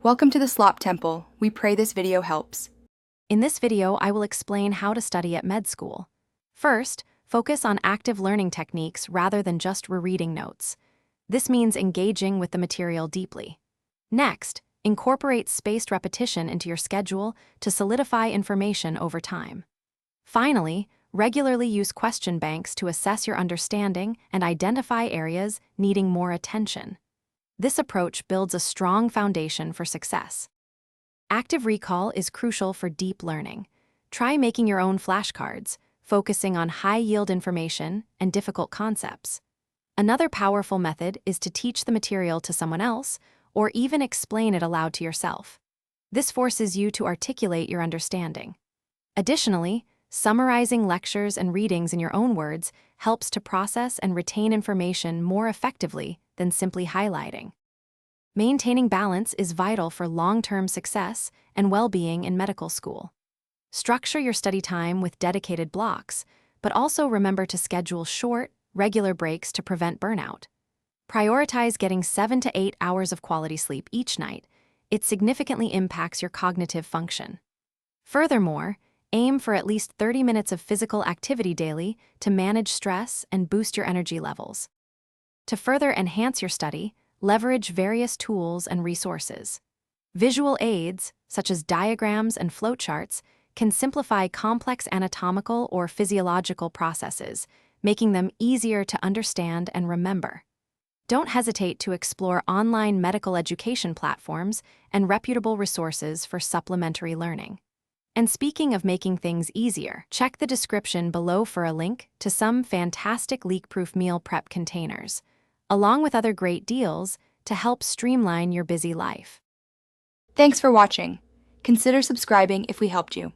Welcome to the Slop Temple. We pray this video helps. In this video, I will explain how to study at med school. First, focus on active learning techniques rather than just rereading notes. This means engaging with the material deeply. Next, incorporate spaced repetition into your schedule to solidify information over time. Finally, regularly use question banks to assess your understanding and identify areas needing more attention. This approach builds a strong foundation for success. Active recall is crucial for deep learning. Try making your own flashcards, focusing on high-yield information and difficult concepts. Another powerful method is to teach the material to someone else or even explain it aloud to yourself. This forces you to articulate your understanding. Additionally, summarizing lectures and readings in your own words helps to process and retain information more effectively than simply highlighting. Maintaining balance is vital for long-term success and well-being in medical school. Structure your study time with dedicated blocks, but also remember to schedule short, regular breaks to prevent burnout. Prioritize getting 7 to 8 hours of quality sleep each night. It significantly impacts your cognitive function. Furthermore, aim for at least 30 minutes of physical activity daily to manage stress and boost your energy levels. To further enhance your study, leverage various tools and resources. Visual aids, such as diagrams and flowcharts, can simplify complex anatomical or physiological processes, making them easier to understand and remember. Don't hesitate to explore online medical education platforms and reputable resources for supplementary learning. And speaking of making things easier, check the description below for a link to some fantastic leak-proof meal prep containers, along with other great deals to help streamline your busy life. Thanks for watching. Consider subscribing if we helped you.